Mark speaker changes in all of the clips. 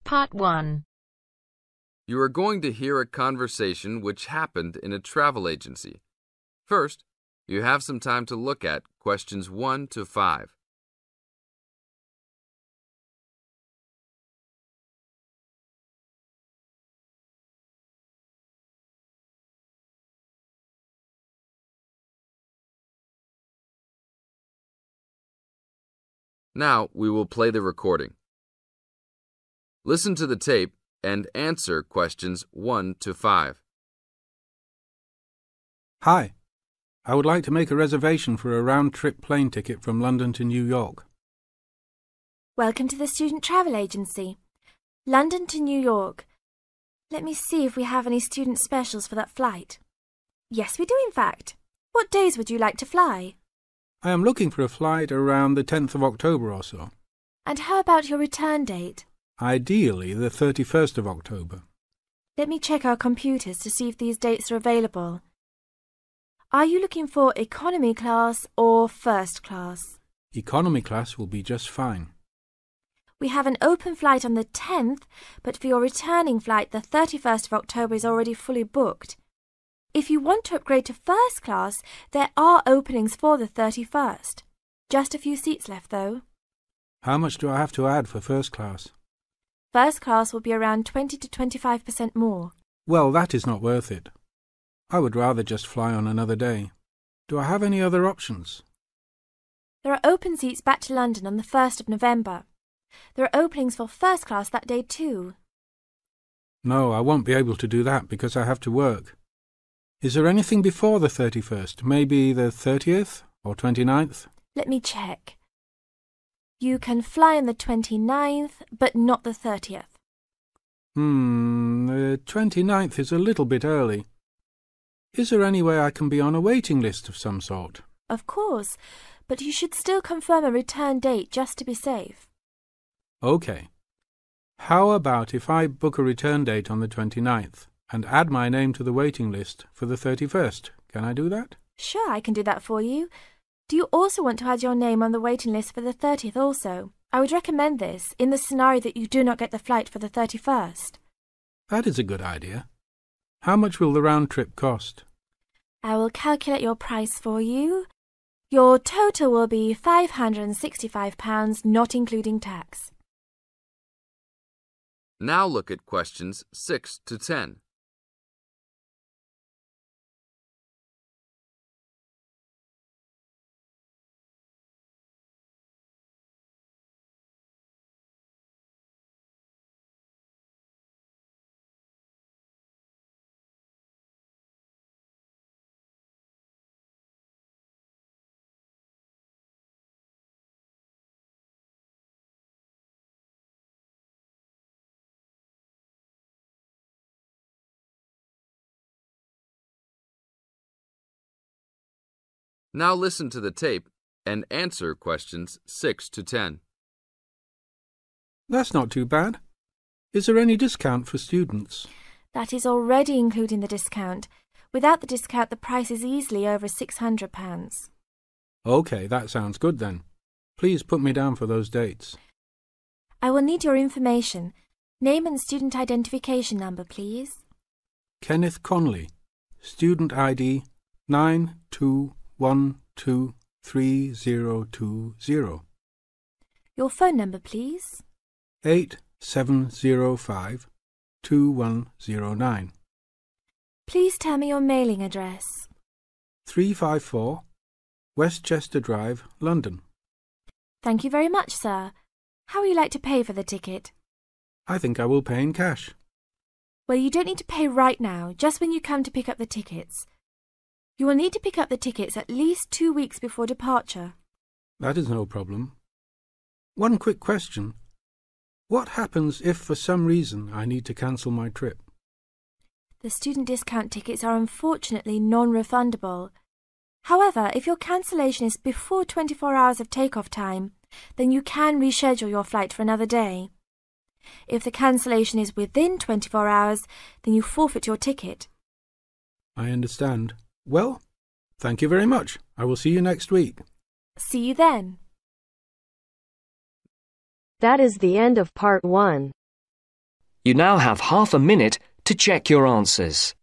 Speaker 1: Part 1.
Speaker 2: You are going to hear a conversation which happened in a travel agency. First, you have some time to look at questions 1 to 5. Now we will play the recording. Listen to the tape and answer questions 1 to 5.
Speaker 3: Hi, I would like to make a reservation for a round-trip plane ticket from London to New York.
Speaker 4: Welcome to the Student Travel Agency. London to New York. Let me see if we have any student specials for that flight. Yes, we do in fact. What days would you like to fly?
Speaker 3: I am looking for a flight around the 10th of October or so.
Speaker 4: And how about your return date?
Speaker 3: Ideally, the 31st of October.
Speaker 4: Let me check our computers to see if these dates are available. Are you looking for economy class or first class?
Speaker 3: Economy class will be just fine.
Speaker 4: We have an open flight on the 10th, but for your returning flight, the 31st of October is already fully booked. If you want to upgrade to first class, there are openings for the 31st. Just a few seats left, though.
Speaker 3: How much do I have to add for first class?
Speaker 4: First class will be around 20 to 25% more.
Speaker 3: Well, that is not worth it. I would rather just fly on another day. Do I have any other options?
Speaker 4: There are open seats back to London on the 1st of November. There are openings for first class that day too.
Speaker 3: No, I won't be able to do that because I have to work. Is there anything before the 31st? Maybe the 30th or 29th?
Speaker 4: Let me check. You can fly on the 29th, but not the 30th.
Speaker 3: The 29th is a little bit early. Is there any way I can be on a waiting list of some sort?
Speaker 4: Of course, but you should still confirm a return date just to be safe.
Speaker 3: OK. How about if I book a return date on the 29th and add my name to the waiting list for the 31st? Can I do that?
Speaker 4: Sure, I can do that for you. Do you also want to add your name on the waiting list for the 30th also? I would recommend this in the scenario that you do not get the flight for the 31st.
Speaker 3: That is a good idea. How much will the round trip cost?
Speaker 4: I will calculate your price for you. Your total will be £565, not including tax.
Speaker 2: Now look at questions 6 to 10. Now listen to the tape and answer questions 6 to 10.
Speaker 3: That's not too bad. Is there any discount for students?
Speaker 4: That is already including the discount. Without the discount, the price is easily over £600.
Speaker 3: OK, that sounds good then. Please put me down for those dates.
Speaker 4: I will need your information. Name and student identification number, please.
Speaker 3: Kenneth Conley, student ID 92123020.
Speaker 4: Your phone number, please.
Speaker 3: 87052109.
Speaker 4: Please tell me your mailing address.
Speaker 3: 354 Westchester Drive, London.
Speaker 4: Thank you very much, sir. How would you like to pay for the ticket?
Speaker 3: I think I will pay in cash.
Speaker 4: Well, you don't need to pay right now, just when you come to pick up the tickets. You will need to pick up the tickets at least 2 weeks before departure.
Speaker 3: That is no problem. One quick question. What happens if for some reason I need to cancel my trip?
Speaker 4: The student discount tickets are unfortunately non-refundable. However, if your cancellation is before 24 hours of takeoff time, then you can reschedule your flight for another day. If the cancellation is within 24 hours, then you forfeit your ticket.
Speaker 3: I understand. Well, thank you very much. I will see you next week.
Speaker 4: See you then.
Speaker 1: That is the end of part 1. You now have half a minute to check your answers.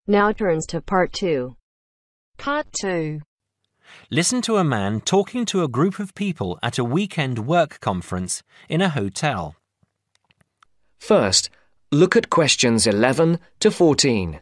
Speaker 5: Now turns to Part 2.
Speaker 6: Part 2.
Speaker 7: Listen to a man talking to a group of people at a weekend work conference in a hotel.
Speaker 1: First, look at questions 11 to 14.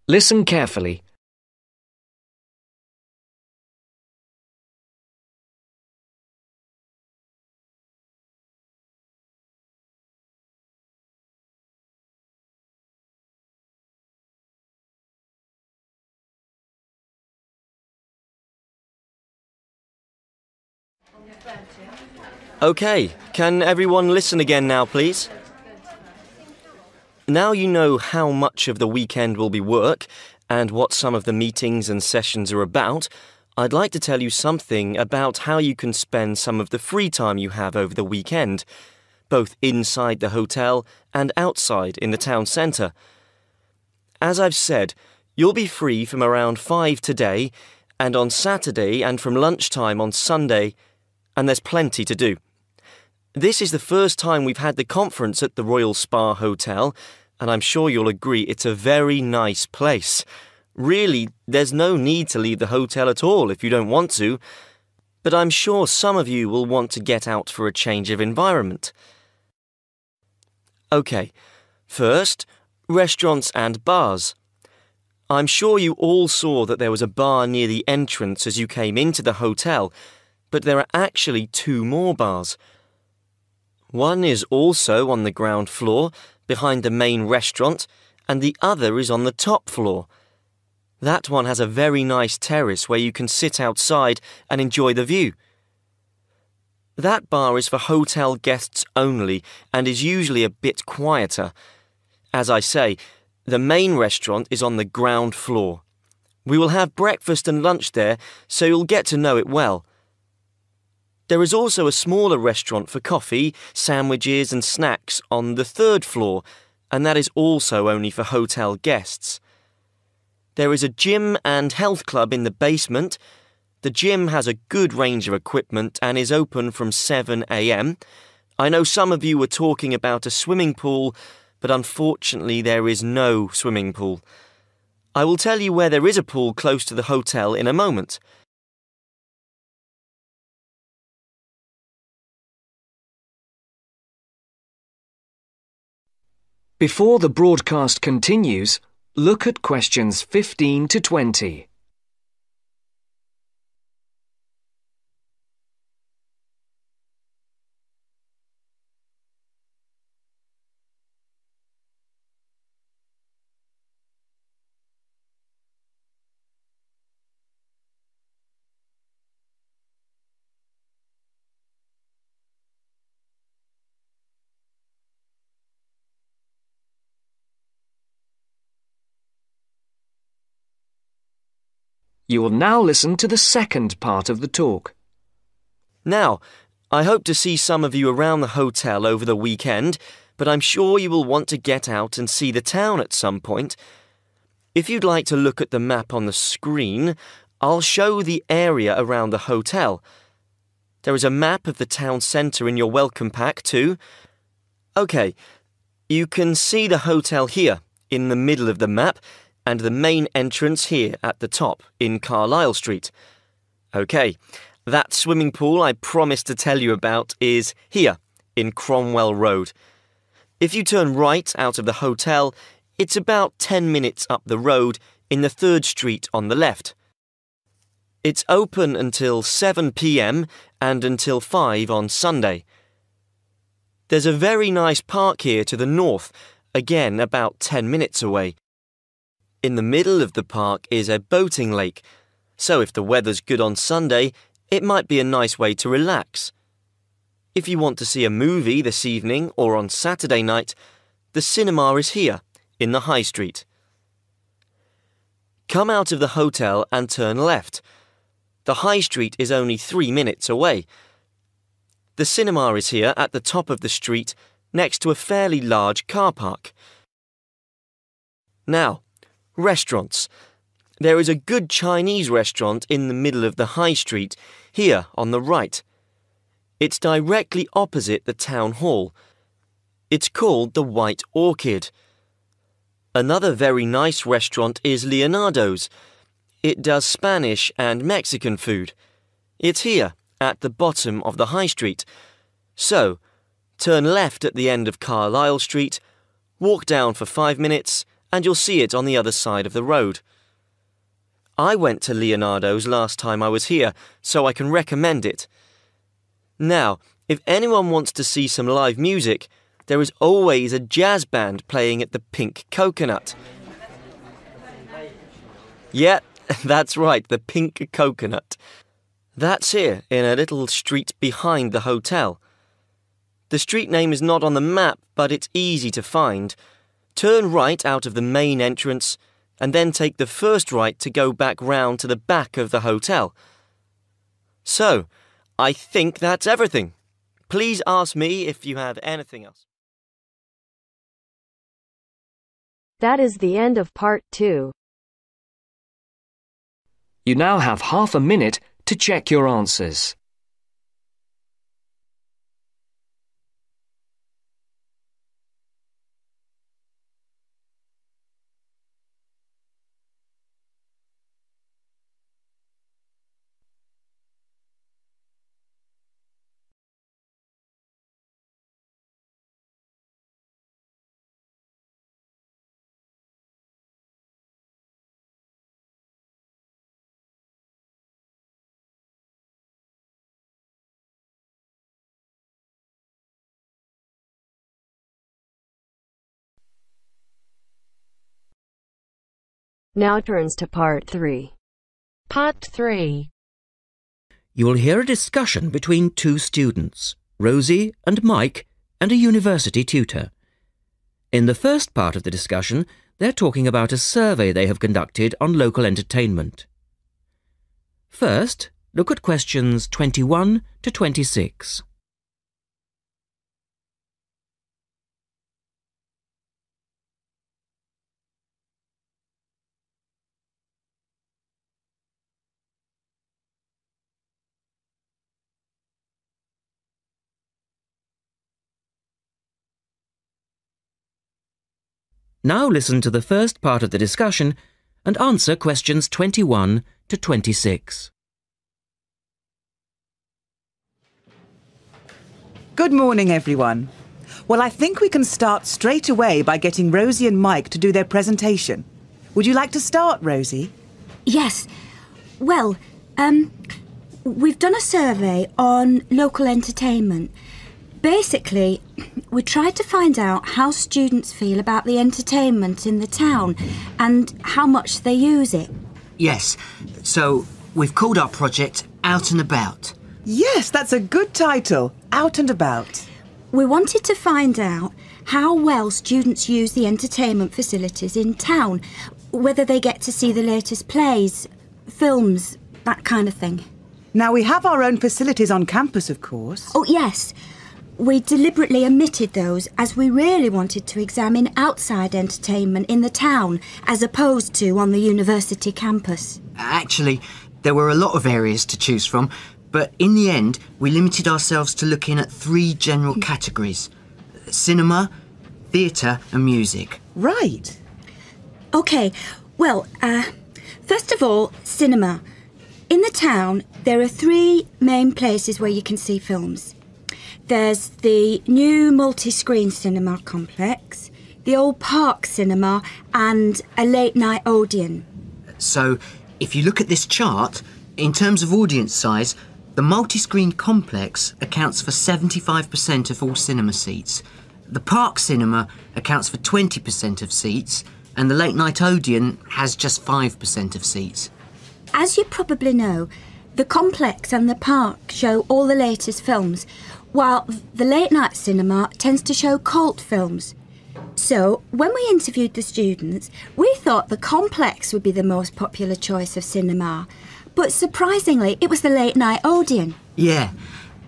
Speaker 1: Listen carefully.
Speaker 8: OK, can everyone listen again now, please? Now you know how much of the weekend will be work and what some of the meetings and sessions are about, I'd like to tell you something about how you can spend some of the free time you have over the weekend, both inside the hotel and outside in the town centre. As I've said, you'll be free from around 5 today and on Saturday and from lunchtime on Sunday, and there's plenty to do. This is the first time we've had the conference at the Royal Spa Hotel, and I'm sure you'll agree it's a very nice place. Really, there's no need to leave the hotel at all if you don't want to, but I'm sure some of you will want to get out for a change of environment. OK, first, restaurants and bars. I'm sure you all saw that there was a bar near the entrance as you came into the hotel, but there are actually 2 more bars. One is also on the ground floor, behind the main restaurant, and the other is on the top floor. That one has a very nice terrace where you can sit outside and enjoy the view. That bar is for hotel guests only and is usually a bit quieter. As I say, the main restaurant is on the ground floor. We will have breakfast and lunch there, so you'll get to know it well. There is also a smaller restaurant for coffee, sandwiches and snacks on the 3rd floor, and that is also only for hotel guests. There is a gym and health club in the basement. The gym has a good range of equipment and is open from 7 a.m. I know some of you were talking about a swimming pool, but unfortunately there is no swimming pool. I will tell you where there is a pool close to the hotel in a moment.
Speaker 1: Before the broadcast continues, look at questions 15 to 20. You will now listen to the second part of the talk.
Speaker 8: Now, I hope to see some of you around the hotel over the weekend, but I'm sure you will want to get out and see the town at some point. If you'd like to look at the map on the screen, I'll show the area around the hotel. There is a map of the town centre in your welcome pack too. OK, you can see the hotel here, in the middle of the map, and the main entrance here at the top, in Carlisle Street. OK, that swimming pool I promised to tell you about is here, in Cromwell Road. If you turn right out of the hotel, it's about 10 minutes up the road in the 3rd Street on the left. It's open until 7 p.m. and until 5 on Sunday. There's a very nice park here to the north, again about 10 minutes away. In the middle of the park is a boating lake, so if the weather's good on Sunday, it might be a nice way to relax. If you want to see a movie this evening or on Saturday night, the cinema is here, in the High Street. Come out of the hotel and turn left. The High Street is only 3 minutes away. The cinema is here at the top of the street, next to a fairly large car park. Now, restaurants. There is a good Chinese restaurant in the middle of the High Street, here on the right. It's directly opposite the town hall. It's called the White Orchid. Another very nice restaurant is Leonardo's. It does Spanish and Mexican food. It's here, at the bottom of the High Street. So, turn left at the end of Carlisle Street, walk down for 5 minutes, and you'll see it on the other side of the road. I went to Leonardo's last time I was here, so I can recommend it. Now, if anyone wants to see some live music, there is always a jazz band playing at the Pink Coconut. Yeah, that's right, the Pink Coconut. That's here, in a little street behind the hotel. The street name is not on the map, but it's easy to find. Turn right out of the main entrance, and then take the first right to go back round to the back of the hotel. So, I think that's everything. Please ask me if you have anything else.
Speaker 5: That is the end of part 2.
Speaker 1: You now have half a minute to check your answers.
Speaker 5: Now turns to part 3.
Speaker 6: Part 3.
Speaker 9: You will hear a discussion between 2 students, Rosie and Mike, and a university tutor. In the first part of the discussion, they're talking about a survey they have conducted on local entertainment. First, look at questions 21 to 26. Now listen to the first part of the discussion and answer questions 21 to 26.
Speaker 10: Good morning, everyone. Well, I think we can start straight away by getting Rosie and Mike to do their presentation. Would you like to start, Rosie?
Speaker 11: Yes. Well, we've done a survey on local entertainment. Basically, we tried to find out how students feel about the entertainment in the town and how much they use it.
Speaker 12: Yes, so we've called our project Out and About.
Speaker 10: Yes, that's a good title, Out and About.
Speaker 11: We wanted to find out how well students use the entertainment facilities in town, whether they get to see the latest plays, films, that kind of thing.
Speaker 10: Now, we have our own facilities on campus, of course.
Speaker 11: Oh, yes. We deliberately omitted those as we really wanted to examine outside entertainment in the town as opposed to on the university campus.
Speaker 12: Actually, there were a lot of areas to choose from, but in the end, we limited ourselves to looking at 3 general categories: cinema, theatre and music.
Speaker 10: Right.
Speaker 11: OK, well, first of all, cinema. In the town, there are 3 main places where you can see films. there's the new multi-screen cinema complex, the old Park Cinema and a late-night Odeon.
Speaker 12: So, if you look at this chart, in terms of audience size, the multi-screen complex accounts for 75% of all cinema seats. The Park Cinema accounts for 20% of seats, and the late-night Odeon has just 5% of seats.
Speaker 11: As you probably know, the complex and the park show all the latest films, while the late-night cinema tends to show cult films. So, when we interviewed the students, we thought the complex would be the most popular choice of cinema. But surprisingly, it was the late-night Odeon.
Speaker 12: Yeah,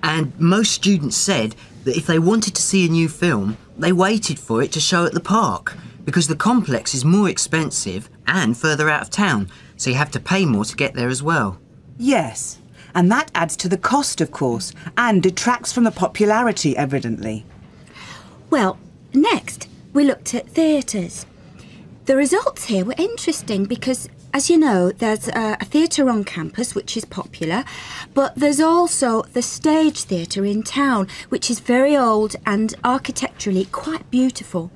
Speaker 12: and most students said that if they wanted to see a new film, they waited for it to show at the park, because the complex is more expensive and further out of town, so you have to pay more to get there as well.
Speaker 10: Yes, and that adds to the cost, of course, and detracts from the popularity, evidently.
Speaker 11: Well, next, we looked at theatres. The results here were interesting because, as you know, there's a theatre on campus which is popular, but there's also the Stage Theatre in town, which is very old and architecturally quite beautiful.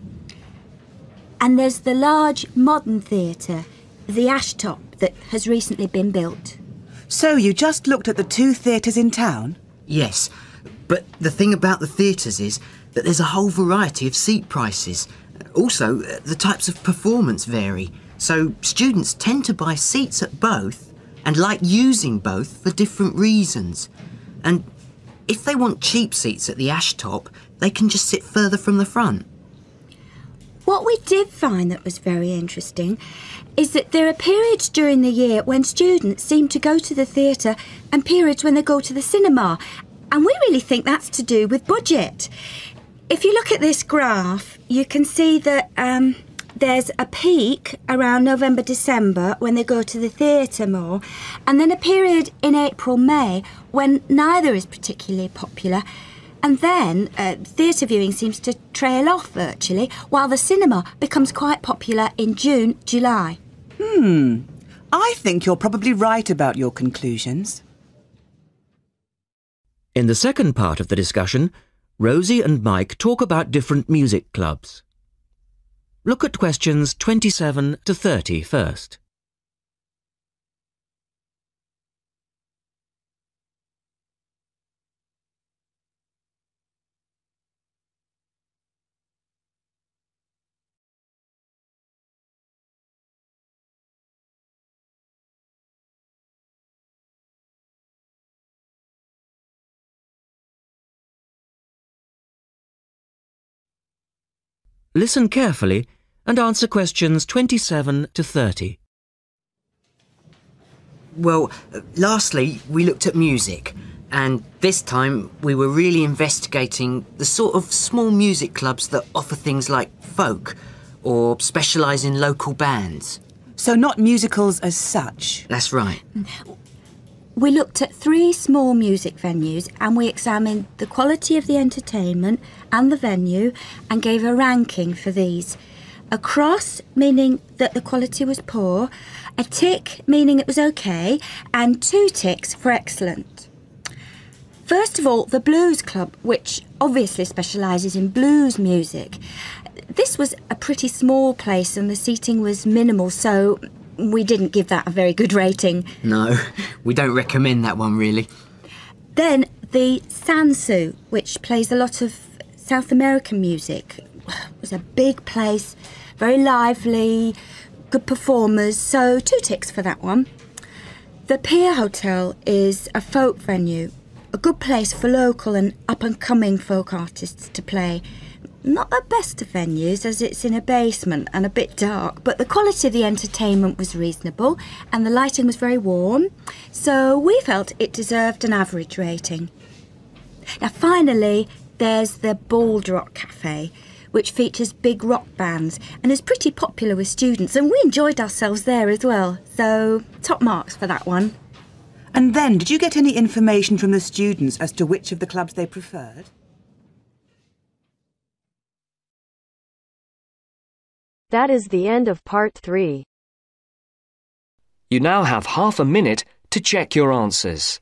Speaker 11: And there's the large modern theatre, the Ashtop, that has recently been built.
Speaker 10: So you just looked at the two theatres in town?
Speaker 12: Yes, but the thing about the theatres is that there's a whole variety of seat prices. Also, the types of performance vary, so students tend to buy seats at both and like using both for different reasons. And if they want cheap seats at the Ashtop, they can just sit further from the front.
Speaker 11: What we did find that was very interesting is that there are periods during the year when students seem to go to the theatre and periods when they go to the cinema, and we really think that's to do with budget. If you look at this graph, you can see that there's a peak around November, December when they go to the theatre more, and then a period in April, May when neither is particularly popular, and then theatre viewing seems to trail off virtually, while the cinema becomes quite popular in June, July.
Speaker 10: I think you're probably right about your conclusions.
Speaker 9: In the second part of the discussion, Rosie and Mike talk about different music clubs. Look at questions 27 to 30 first. Listen carefully and answer questions 27 to 30.
Speaker 12: Well, lastly, we looked at music, and this time we were really investigating the sort of small music clubs that offer things like folk or specialise in local bands.
Speaker 10: So not musicals as such?
Speaker 12: That's right.
Speaker 11: We looked at 3 small music venues and we examined the quality of the entertainment and the venue and gave a ranking for these. A cross, meaning that the quality was poor, a tick, meaning it was okay, and 2 ticks for excellent. First of all, the Blues Club, which obviously specialises in blues music. This was a pretty small place and the seating was minimal, so we didn't give that a very good rating.
Speaker 12: No, we don't recommend that one, really.
Speaker 11: Then the Sansu, which plays a lot of South American music. It was a big place, very lively, good performers, so 2 ticks for that one. The Pier Hotel is a folk venue, a good place for local and up-and-coming folk artists to play. Not the best of venues, as it's in a basement and a bit dark, but the quality of the entertainment was reasonable and the lighting was very warm, so we felt it deserved an average rating. Now finally, there's the Bald Rock Cafe, which features big rock bands and is pretty popular with students, and we enjoyed ourselves there as well, so top marks for that one.
Speaker 10: And then, did you get any information from the students as to which of the clubs they preferred?
Speaker 5: That is the end of part 3.
Speaker 1: You now have half a minute to check your answers.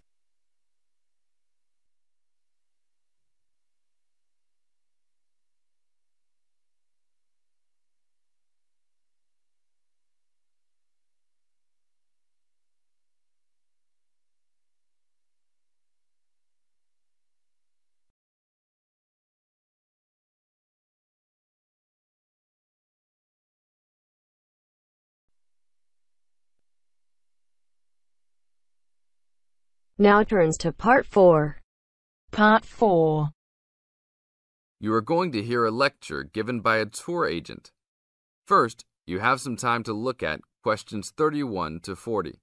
Speaker 5: Now turns to Part 4.
Speaker 6: Part 4.
Speaker 2: You are going to hear a lecture given by a tour agent. First, you have some time to look at questions 31 to 40.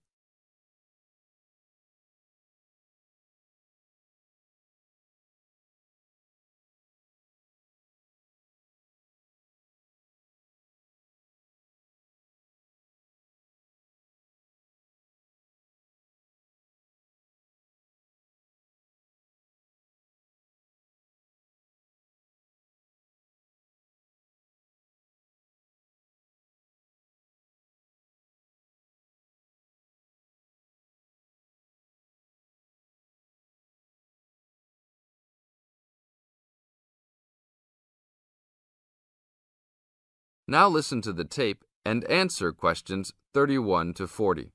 Speaker 2: Now listen to the tape and answer questions 31 to 40.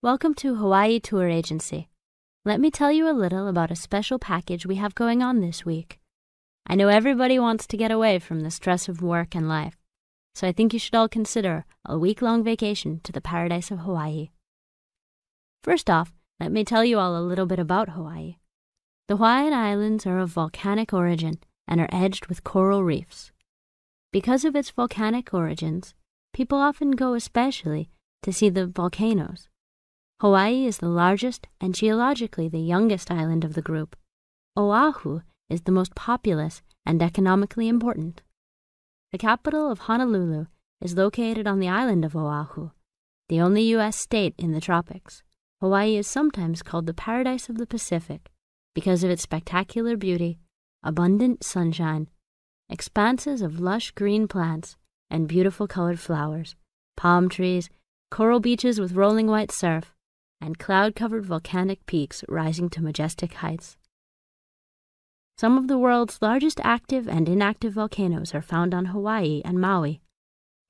Speaker 13: Welcome to Hawaii Tour Agency. Let me tell you a little about a special package we have going on this week. I know everybody wants to get away from the stress of work and life, so I think you should all consider a week-long vacation to the paradise of Hawaii. First off, let me tell you all a little bit about Hawaii. The Hawaiian Islands are of volcanic origin and are edged with coral reefs. Because of its volcanic origins, people often go especially to see the volcanoes. Hawaii is the largest and geologically the youngest island of the group. Oahu is the most populous and economically important. The capital of Honolulu is located on the island of Oahu, the only U.S. state in the tropics. Hawaii is sometimes called the paradise of the Pacific because of its spectacular beauty, abundant sunshine, expanses of lush green plants and beautiful colored flowers, palm trees, coral beaches with rolling white surf, and cloud-covered volcanic peaks rising to majestic heights. Some of the world's largest active and inactive volcanoes are found on Hawaii and Maui.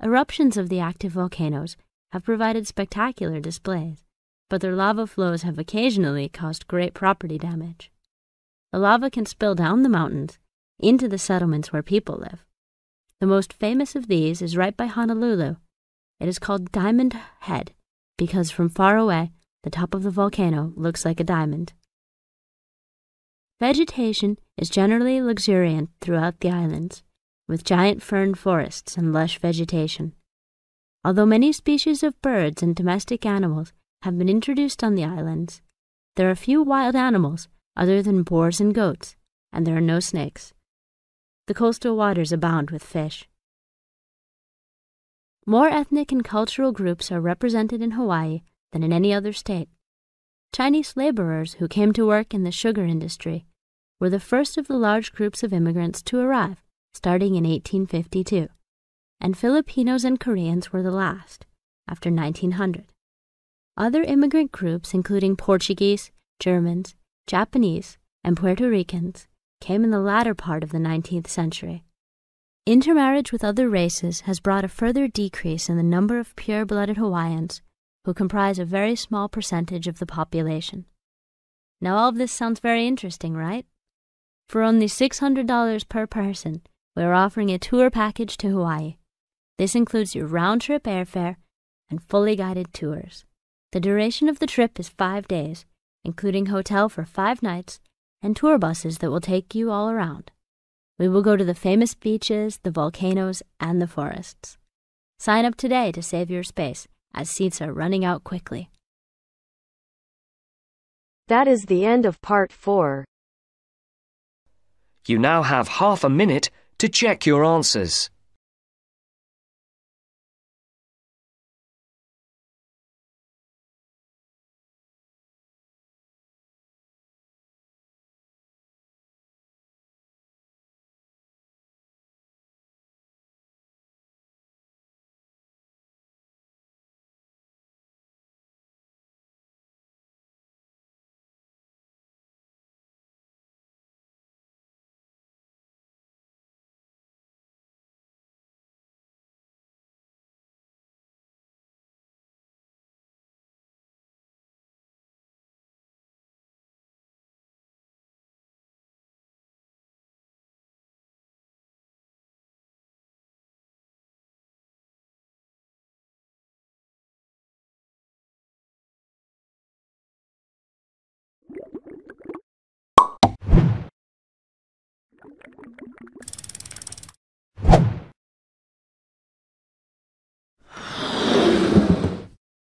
Speaker 13: Eruptions of the active volcanoes have provided spectacular displays, but their lava flows have occasionally caused great property damage. The lava can spill down the mountains into the settlements where people live. The most famous of these is right by Honolulu. It is called Diamond Head because from far away, the top of the volcano looks like a diamond. Vegetation is generally luxuriant throughout the islands, with giant fern forests and lush vegetation. Although many species of birds and domestic animals have been introduced on the islands, there are few wild animals other than boars and goats, and there are no snakes. The coastal waters abound with fish. More ethnic and cultural groups are represented in Hawaii than in any other state. Chinese laborers who came to work in the sugar industry were the first of the large groups of immigrants to arrive, starting in 1852, and Filipinos and Koreans were the last, after 1900. Other immigrant groups, including Portuguese, Germans, Japanese, and Puerto Ricans, came in the latter part of the 19th century. Intermarriage with other races has brought a further decrease in the number of pure-blooded Hawaiians, who comprise a very small percentage of the population. Now all of this sounds very interesting, right? For only $600 per person, we are offering a tour package to Hawaii. This includes your round-trip airfare and fully guided tours. The duration of the trip is 5 days, including hotel for 5 nights and tour buses that will take you all around. We will go to the famous beaches, the volcanoes, and the forests. Sign up today to save your space, as seats are running out quickly.
Speaker 5: That is the end of Part 4.
Speaker 1: You now have half a minute to check your answers.